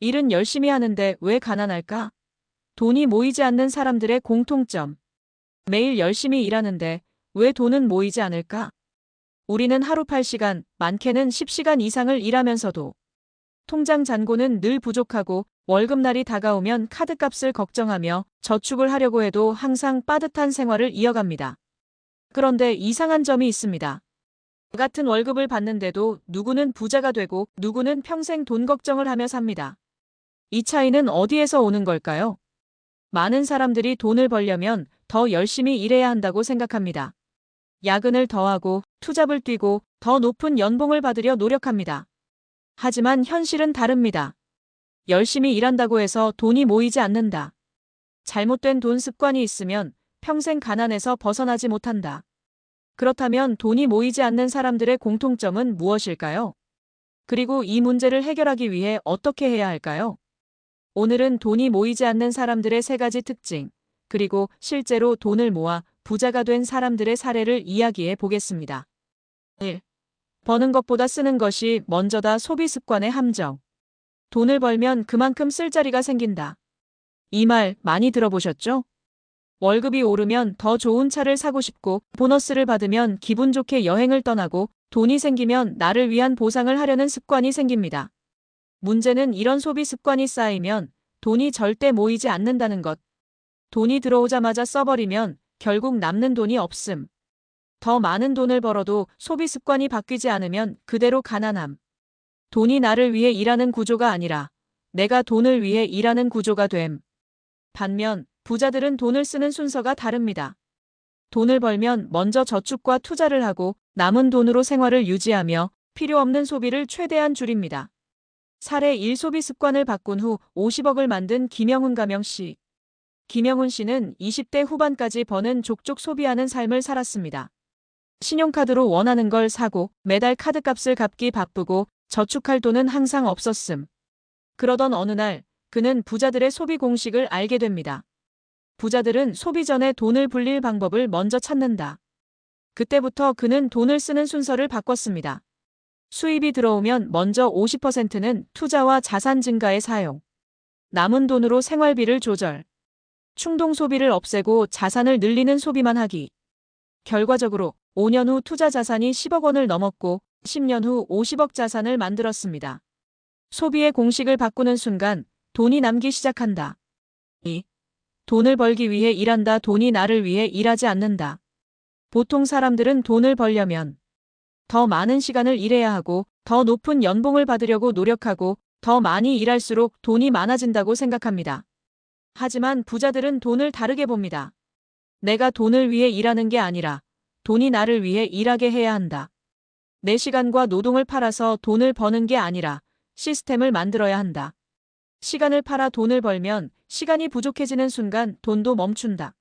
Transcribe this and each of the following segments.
일은 열심히 하는데 왜 가난할까? 돈이 모이지 않는 사람들의 공통점. 매일 열심히 일하는데 왜 돈은 모이지 않을까? 우리는 하루 8시간, 많게는 10시간 이상을 일하면서도 통장 잔고는 늘 부족하고 월급날이 다가오면 카드값을 걱정하며 저축을 하려고 해도 항상 빠듯한 생활을 이어갑니다. 그런데 이상한 점이 있습니다. 같은 월급을 받는데도 누구는 부자가 되고 누구는 평생 돈 걱정을 하며 삽니다. 이 차이는 어디에서 오는 걸까요? 많은 사람들이 돈을 벌려면 더 열심히 일해야 한다고 생각합니다. 야근을 더하고 투잡을 뛰고 더 높은 연봉을 받으려 노력합니다. 하지만 현실은 다릅니다. 열심히 일한다고 해서 돈이 모이지 않는다. 잘못된 돈 습관이 있으면 평생 가난에서 벗어나지 못한다. 그렇다면 돈이 모이지 않는 사람들의 공통점은 무엇일까요? 그리고 이 문제를 해결하기 위해 어떻게 해야 할까요? 오늘은 돈이 모이지 않는 사람들의 3가지 특징, 그리고 실제로 돈을 모아 부자가 된 사람들의 사례를 이야기해 보겠습니다. 1. 버는 것보다 쓰는 것이 먼저다. 소비 습관의 함정. 돈을 벌면 그만큼 쓸 자리가 생긴다. 이 말 많이 들어보셨죠? 월급이 오르면 더 좋은 차를 사고 싶고, 보너스를 받으면 기분 좋게 여행을 떠나고, 돈이 생기면 나를 위한 보상을 하려는 습관이 생깁니다. 문제는 이런 소비 습관이 쌓이면 돈이 절대 모이지 않는다는 것. 돈이 들어오자마자 써버리면 결국 남는 돈이 없음. 더 많은 돈을 벌어도 소비 습관이 바뀌지 않으면 그대로 가난함. 돈이 나를 위해 일하는 구조가 아니라 내가 돈을 위해 일하는 구조가 됨. 반면 부자들은 돈을 쓰는 순서가 다릅니다. 돈을 벌면 먼저 저축과 투자를 하고 남은 돈으로 생활을 유지하며 필요 없는 소비를 최대한 줄입니다. 사례 1. 소비 습관을 바꾼 후 50억을 만든 김영훈 가명씨. 김영훈 씨는 20대 후반까지 버는 족족 소비하는 삶을 살았습니다. 신용카드로 원하는 걸 사고 매달 카드값을 갚기 바쁘고 저축할 돈은 항상 없었음. 그러던 어느 날 그는 부자들의 소비 공식을 알게 됩니다. 부자들은 소비 전에 돈을 불릴 방법을 먼저 찾는다. 그때부터 그는 돈을 쓰는 순서를 바꿨습니다. 수입이 들어오면 먼저 50%는 투자와 자산 증가에 사용. 남은 돈으로 생활비를 조절. 충동 소비를 없애고 자산을 늘리는 소비만 하기. 결과적으로 5년 후 투자 자산이 10억 원을 넘었고 10년 후 50억 자산을 만들었습니다. 소비의 공식을 바꾸는 순간 돈이 남기 시작한다. 2. 돈을 벌기 위해 일한다. 돈이 나를 위해 일하지 않는다. 보통 사람들은 돈을 벌려면 더 많은 시간을 일해야 하고 더 높은 연봉을 받으려고 노력하고 더 많이 일할수록 돈이 많아진다고 생각합니다. 하지만 부자들은 돈을 다르게 봅니다. 내가 돈을 위해 일하는 게 아니라 돈이 나를 위해 일하게 해야 한다. 내 시간과 노동을 팔아서 돈을 버는 게 아니라 시스템을 만들어야 한다. 시간을 팔아 돈을 벌면 시간이 부족해지는 순간 돈도 멈춘다.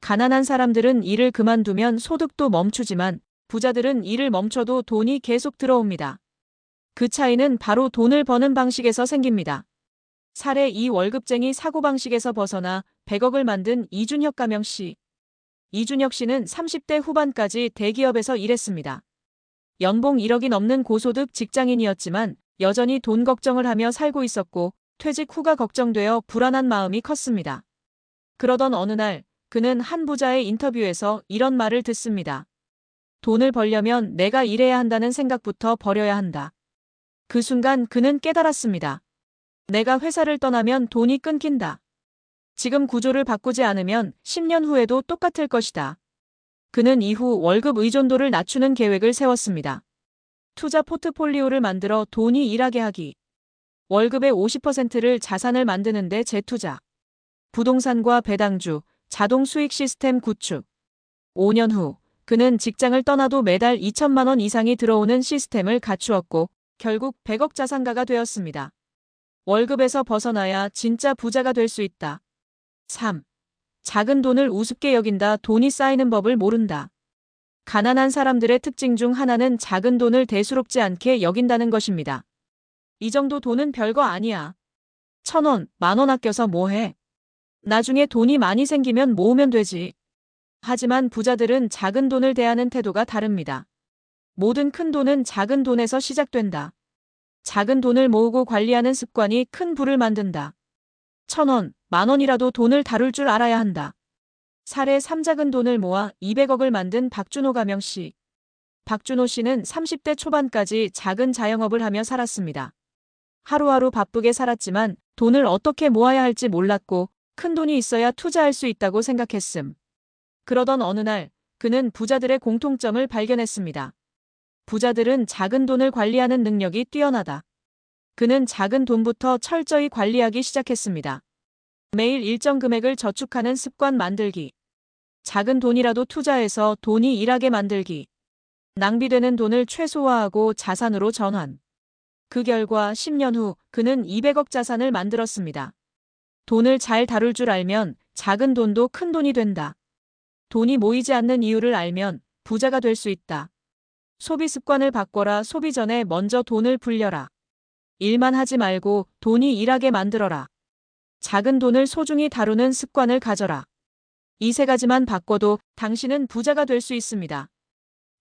가난한 사람들은 일을 그만두면 소득도 멈추지만 부자들은 일을 멈춰도 돈이 계속 들어옵니다. 그 차이는 바로 돈을 버는 방식에서 생깁니다. 사례 2. 월급쟁이 사고방식에서 벗어나 100억을 만든 이준혁 가명씨. 이준혁 씨는 30대 후반까지 대기업에서 일했습니다. 연봉 1억이 넘는 고소득 직장인이었지만 여전히 돈 걱정을 하며 살고 있었고 퇴직 후가 걱정되어 불안한 마음이 컸습니다. 그러던 어느 날 그는 한 부자의 인터뷰에서 이런 말을 듣습니다. 돈을 벌려면 내가 일해야 한다는 생각부터 버려야 한다. 그 순간 그는 깨달았습니다. 내가 회사를 떠나면 돈이 끊긴다. 지금 구조를 바꾸지 않으면 10년 후에도 똑같을 것이다. 그는 이후 월급 의존도를 낮추는 계획을 세웠습니다. 투자 포트폴리오를 만들어 돈이 일하게 하기. 월급의 50%를 자산을 만드는 데 재투자. 부동산과 배당주, 자동 수익 시스템 구축. 5년 후 그는 직장을 떠나도 매달 2천만 원 이상이 들어오는 시스템을 갖추었고 결국 100억 자산가가 되었습니다. 월급에서 벗어나야 진짜 부자가 될 수 있다. 3. 작은 돈을 우습게 여긴다. 돈이 쌓이는 법을 모른다. 가난한 사람들의 특징 중 하나는 작은 돈을 대수롭지 않게 여긴다는 것입니다. 이 정도 돈은 별거 아니야. 1,000원, 10,000원 아껴서 뭐 해? 나중에 돈이 많이 생기면 모으면 되지. 하지만 부자들은 작은 돈을 대하는 태도가 다릅니다. 모든 큰 돈은 작은 돈에서 시작된다. 작은 돈을 모으고 관리하는 습관이 큰 부를 만든다. 1,000원, 10,000원이라도 돈을 다룰 줄 알아야 한다. 사례 3. 작은 돈을 모아 200억을 만든 박준호 가명씨. 박준호 씨는 30대 초반까지 작은 자영업을 하며 살았습니다. 하루하루 바쁘게 살았지만 돈을 어떻게 모아야 할지 몰랐고 큰 돈이 있어야 투자할 수 있다고 생각했음. 그러던 어느 날 그는 부자들의 공통점을 발견했습니다. 부자들은 작은 돈을 관리하는 능력이 뛰어나다. 그는 작은 돈부터 철저히 관리하기 시작했습니다. 매일 일정 금액을 저축하는 습관 만들기. 작은 돈이라도 투자해서 돈이 일하게 만들기. 낭비되는 돈을 최소화하고 자산으로 전환. 그 결과 10년 후 그는 200억 자산을 만들었습니다. 돈을 잘 다룰 줄 알면 작은 돈도 큰 돈이 된다. 돈이 모이지 않는 이유를 알면 부자가 될 수 있다. 소비 습관을 바꿔라. 소비 전에 먼저 돈을 불려라. 일만 하지 말고 돈이 일하게 만들어라. 작은 돈을 소중히 다루는 습관을 가져라. 이 세 가지만 바꿔도 당신은 부자가 될 수 있습니다.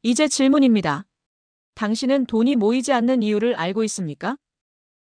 이제 질문입니다. 당신은 돈이 모이지 않는 이유를 알고 있습니까?